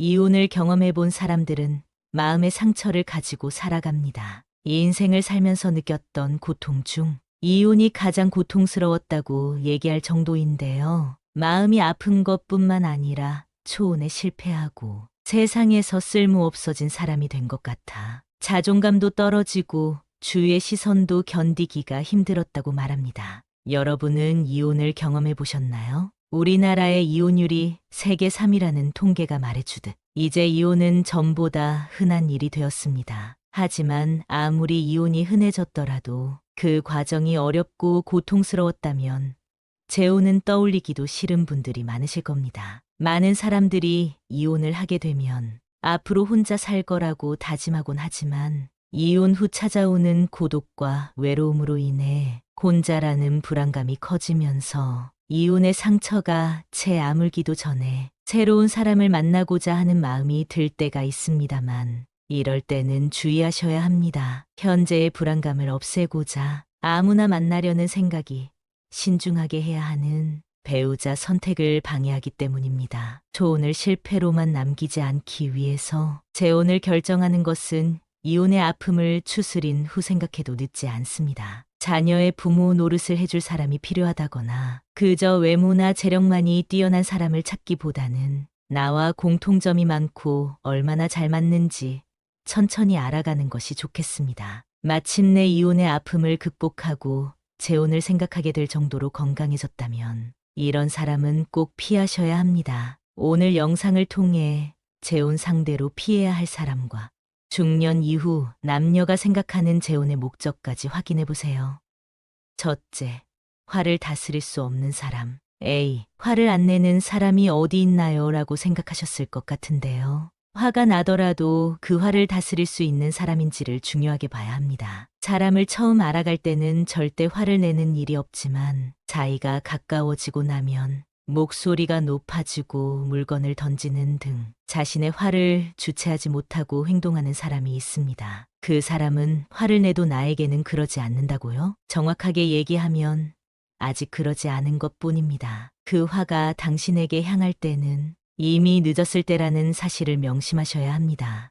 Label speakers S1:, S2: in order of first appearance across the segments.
S1: 이혼을 경험해 본 사람들은 마음의 상처를 가지고 살아갑니다. 이 인생을 살면서 느꼈던 고통 중 이혼이 가장 고통스러웠다고 얘기할 정도인데요. 마음이 아픈 것뿐만 아니라 초혼에 실패하고 세상에서 쓸모없어진 사람이 된 것 같아 자존감도 떨어지고 주위의 시선도 견디기가 힘들었다고 말합니다. 여러분은 이혼을 경험해 보셨나요? 우리나라의 이혼율이 세계 3위라는 통계가 말해주듯 이제 이혼은 전보다 흔한 일이 되었습니다. 하지만 아무리 이혼이 흔해졌더라도 그 과정이 어렵고 고통스러웠다면 재혼은 떠올리기도 싫은 분들이 많으실 겁니다. 많은 사람들이 이혼을 하게 되면 앞으로 혼자 살 거라고 다짐하곤 하지만 이혼 후 찾아오는 고독과 외로움으로 인해 혼자라는 불안감이 커지면서 이혼의 상처가 채 아물기도 전에 새로운 사람을 만나고자 하는 마음이 들 때가 있습니다만 이럴 때는 주의하셔야 합니다. 현재의 불안감을 없애고자 아무나 만나려는 생각이 신중하게 해야 하는 배우자 선택을 방해하기 때문입니다. 초혼을 실패로만 남기지 않기 위해서 재혼을 결정하는 것은 이혼의 아픔을 추스린 후 생각해도 늦지 않습니다. 자녀의 부모 노릇을 해줄 사람이 필요하다거나 그저 외모나 재력만이 뛰어난 사람을 찾기보다는 나와 공통점이 많고 얼마나 잘 맞는지 천천히 알아가는 것이 좋겠습니다. 마침내 이혼의 아픔을 극복하고 재혼을 생각하게 될 정도로 건강해졌다면 이런 사람은 꼭 피하셔야 합니다. 오늘 영상을 통해 재혼 상대로 피해야 할 사람과 중년 이후 남녀가 생각하는 재혼의 목적까지 확인해 보세요. 첫째, 화를 다스릴 수 없는 사람. A. 화를 안 내는 사람이 어디 있나요? 라고 생각하셨을 것 같은데요. 화가 나더라도 그 화를 다스릴 수 있는 사람인지를 중요하게 봐야 합니다. 사람을 처음 알아갈 때는 절대 화를 내는 일이 없지만 사이가 가까워지고 나면 목소리가 높아지고 물건을 던지는 등 자신의 화를 주체하지 못하고 행동하는 사람이 있습니다. 그 사람은 화를 내도 나에게는 그러지 않는다고요? 정확하게 얘기하면 아직 그러지 않은 것뿐입니다. 그 화가 당신에게 향할 때는 이미 늦었을 때라는 사실을 명심하셔야 합니다.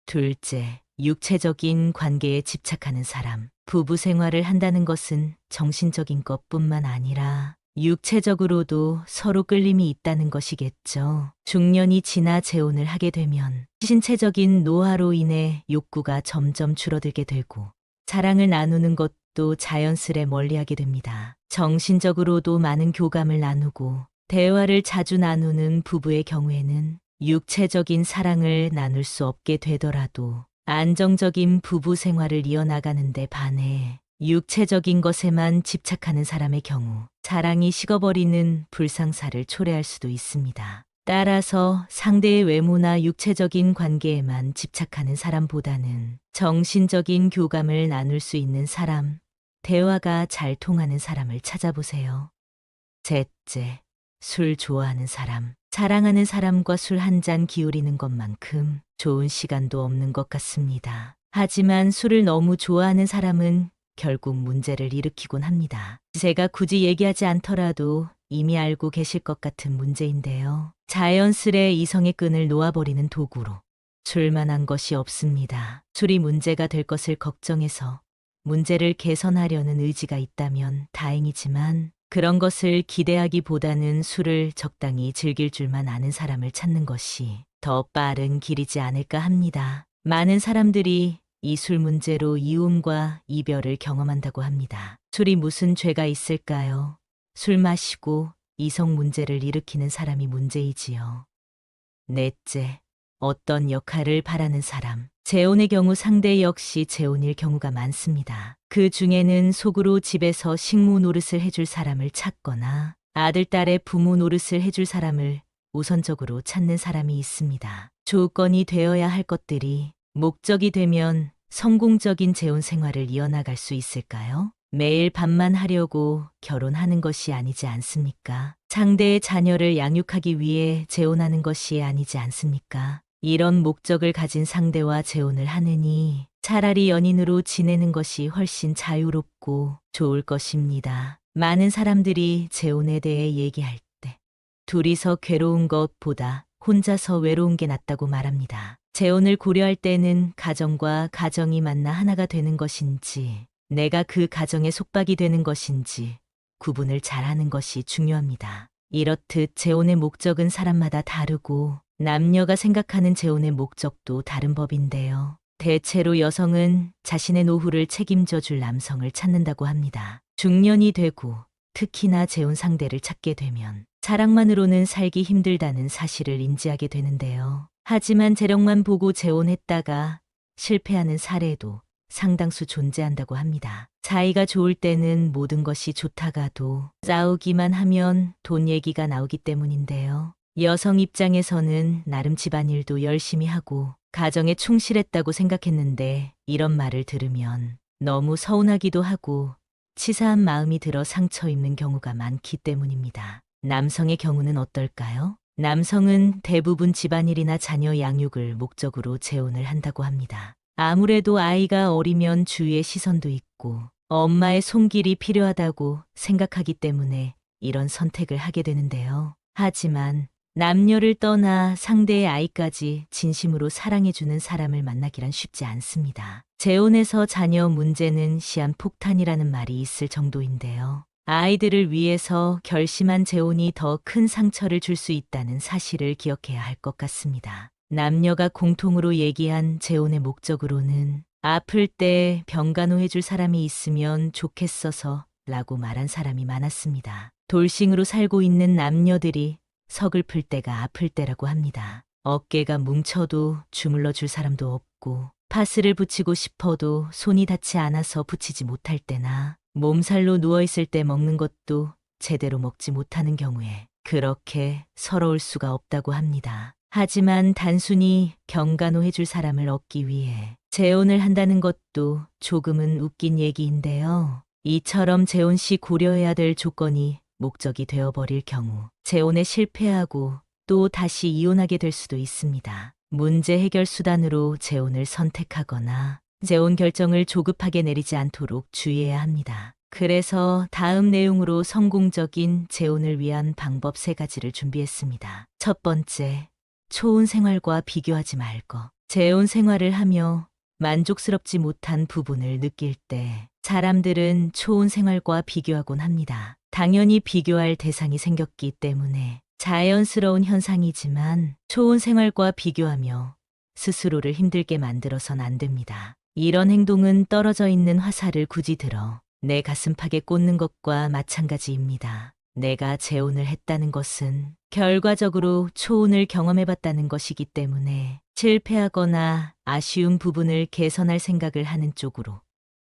S1: 둘째, 육체적인 관계에 집착하는 사람. 부부 생활을 한다는 것은 정신적인 것뿐만 아니라 육체적으로도 서로 끌림이 있다는 것이겠죠. 중년이 지나 재혼을 하게 되면 신체적인 노화로 인해 욕구가 점점 줄어들게 되고 사랑을 나누는 것도 자연스레 멀리하게 됩니다. 정신적으로도 많은 교감을 나누고 대화를 자주 나누는 부부의 경우에는 육체적인 사랑을 나눌 수 없게 되더라도 안정적인 부부 생활을 이어나가는 데 반해 육체적인 것에만 집착하는 사람의 경우 사랑이 식어버리는 불상사를 초래할 수도 있습니다. 따라서 상대의 외모나 육체적인 관계에만 집착하는 사람보다는 정신적인 교감을 나눌 수 있는 사람, 대화가 잘 통하는 사람을 찾아보세요. 셋째, 술 좋아하는 사람. 사랑하는 사람과 술 한 잔 기울이는 것만큼 좋은 시간도 없는 것 같습니다. 하지만 술을 너무 좋아하는 사람은 결국 문제를 일으키곤 합니다. 제가 굳이 얘기하지 않더라도 이미 알고 계실 것 같은 문제인데요. 자연스레 이성의 끈을 놓아버리는 도구로 술만한 것이 없습니다. 술이 문제가 될 것을 걱정해서 문제를 개선하려는 의지가 있다면 다행이지만 그런 것을 기대하기보다는 술을 적당히 즐길 줄만 아는 사람을 찾는 것이 더 빠른 길이지 않을까 합니다. 많은 사람들이 이 술 문제로 이혼과 이별을 경험한다고 합니다. 술이 무슨 죄가 있을까요? 술 마시고 이성 문제를 일으키는 사람이 문제이지요. 넷째, 어떤 역할을 바라는 사람. 재혼의 경우 상대 역시 재혼일 경우가 많습니다. 그 중에는 속으로 집에서 식모 노릇을 해줄 사람을 찾거나 아들, 딸의 부모 노릇을 해줄 사람을 우선적으로 찾는 사람이 있습니다. 조건이 되어야 할 것들이 목적이 되면 성공적인 재혼 생활을 이어나갈 수 있을까요? 매일 밥만 하려고 결혼하는 것이 아니지 않습니까? 상대의 자녀를 양육하기 위해 재혼하는 것이 아니지 않습니까? 이런 목적을 가진 상대와 재혼을 하느니 차라리 연인으로 지내는 것이 훨씬 자유롭고 좋을 것입니다. 많은 사람들이 재혼에 대해 얘기할 때 둘이서 괴로운 것보다 혼자서 외로운 게 낫다고 말합니다. 재혼을 고려할 때는 가정과 가정이 만나 하나가 되는 것인지, 내가 그 가정의 속박이 되는 것인지 구분을 잘하는 것이 중요합니다. 이렇듯 재혼의 목적은 사람마다 다르고 남녀가 생각하는 재혼의 목적도 다른 법인데요. 대체로 여성은 자신의 노후를 책임져 줄 남성을 찾는다고 합니다. 중년이 되고 특히나 재혼 상대를 찾게 되면 사랑만으로는 살기 힘들다는 사실을 인지하게 되는데요. 하지만 재력만 보고 재혼했다가 실패하는 사례도 상당수 존재한다고 합니다. 사이가 좋을 때는 모든 것이 좋다가도 싸우기만 하면 돈 얘기가 나오기 때문인데요. 여성 입장에서는 나름 집안일도 열심히 하고 가정에 충실했다고 생각했는데 이런 말을 들으면 너무 서운하기도 하고 치사한 마음이 들어 상처 입는 경우가 많기 때문입니다. 남성의 경우는 어떨까요? 남성은 대부분 집안일이나 자녀 양육을 목적으로 재혼을 한다고 합니다. 아무래도 아이가 어리면 주위의 시선도 있고 엄마의 손길이 필요하다고 생각하기 때문에 이런 선택을 하게 되는데요. 하지만 남녀를 떠나 상대의 아이까지 진심으로 사랑해주는 사람을 만나기란 쉽지 않습니다. 재혼에서 자녀 문제는 시한폭탄이라는 말이 있을 정도인데요. 아이들을 위해서 결심한 재혼이 더 큰 상처를 줄 수 있다는 사실을 기억해야 할 것 같습니다. 남녀가 공통으로 얘기한 재혼의 목적으로는 아플 때 병간호해줄 사람이 있으면 좋겠어서 라고 말한 사람이 많았습니다. 돌싱으로 살고 있는 남녀들이 서글플 때가 아플 때라고 합니다. 어깨가 뭉쳐도 주물러 줄 사람도 없고 파스를 붙이고 싶어도 손이 닿지 않아서 붙이지 못할 때나 몸살로 누워있을 때 먹는 것도 제대로 먹지 못하는 경우에 그렇게 서러울 수가 없다고 합니다. 하지만 단순히 병간호해줄 사람을 얻기 위해 재혼을 한다는 것도 조금은 웃긴 얘기인데요. 이처럼 재혼 시 고려해야 될 조건이 목적이 되어버릴 경우 재혼에 실패하고 또 다시 이혼하게 될 수도 있습니다. 문제 해결 수단으로 재혼을 선택하거나 재혼 결정을 조급하게 내리지 않도록 주의해야 합니다. 그래서 다음 내용으로 성공적인 재혼을 위한 방법 3가지를 준비했습니다. 첫 번째, 초혼 생활과 비교하지 말 것. 재혼 생활을 하며 만족스럽지 못한 부분을 느낄 때 사람들은 초혼 생활과 비교하곤 합니다. 당연히 비교할 대상이 생겼기 때문에 자연스러운 현상이지만 초혼 생활과 비교하며 스스로를 힘들게 만들어선 안 됩니다. 이런 행동은 떨어져 있는 화살을 굳이 들어 내 가슴팍에 꽂는 것과 마찬가지입니다. 내가 재혼을 했다는 것은 결과적으로 초혼을 경험해봤다는 것이기 때문에 실패하거나 아쉬운 부분을 개선할 생각을 하는 쪽으로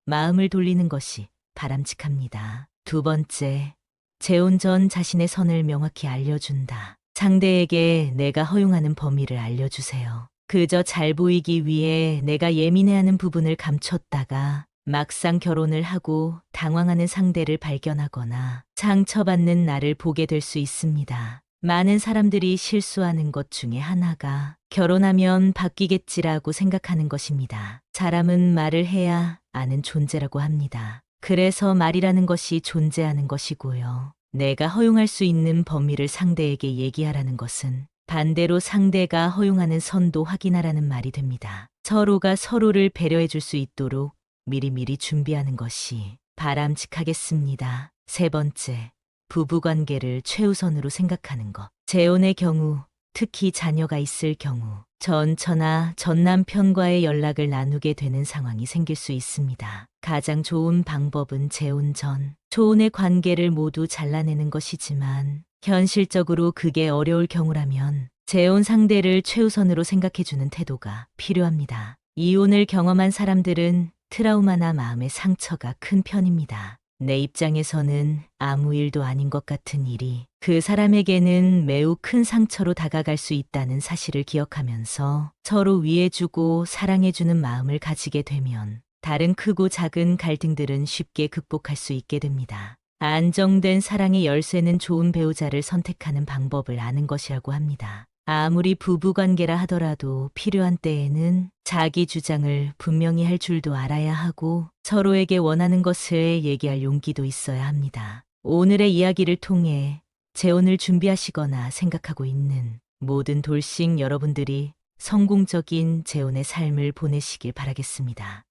S1: 마음을 돌리는 것이 바람직합니다. 두 번째, 재혼 전 자신의 선을 명확히 알려준다. 상대에게 내가 허용하는 범위를 알려주세요. 그저 잘 보이기 위해 내가 예민해하는 부분을 감췄다가 막상 결혼을 하고 당황하는 상대를 발견하거나 상처받는 나를 보게 될 수 있습니다. 많은 사람들이 실수하는 것 중에 하나가 결혼하면 바뀌겠지라고 생각하는 것입니다. 사람은 말을 해야 아는 존재라고 합니다. 그래서 말이라는 것이 존재하는 것이고요. 내가 허용할 수 있는 범위를 상대에게 얘기하라는 것은 반대로 상대가 허용하는 선도 확인하라는 말이 됩니다. 서로가 서로를 배려해 줄 수 있도록 미리미리 준비하는 것이 바람직하겠습니다. 세 번째, 부부관계를 최우선으로 생각하는 것. 재혼의 경우, 특히 자녀가 있을 경우, 전처나 전남편과의 연락을 나누게 되는 상황이 생길 수 있습니다. 가장 좋은 방법은 재혼 전, 초혼의 관계를 모두 잘라내는 것이지만 현실적으로 그게 어려울 경우라면 재혼 상대를 최우선으로 생각해주는 태도가 필요합니다. 이혼을 경험한 사람들은 트라우마나 마음의 상처가 큰 편입니다. 내 입장에서는 아무 일도 아닌 것 같은 일이 그 사람에게는 매우 큰 상처로 다가갈 수 있다는 사실을 기억하면서 서로 위해주고 사랑해주는 마음을 가지게 되면 다른 크고 작은 갈등들은 쉽게 극복할 수 있게 됩니다. 안정된 사랑의 열쇠는 좋은 배우자를 선택하는 방법을 아는 것이라고 합니다. 아무리 부부관계라 하더라도 필요한 때에는 자기 주장을 분명히 할 줄도 알아야 하고 서로에게 원하는 것을 얘기할 용기도 있어야 합니다. 오늘의 이야기를 통해 재혼을 준비하시거나 생각하고 있는 모든 돌싱 여러분들이 성공적인 재혼의 삶을 보내시길 바라겠습니다.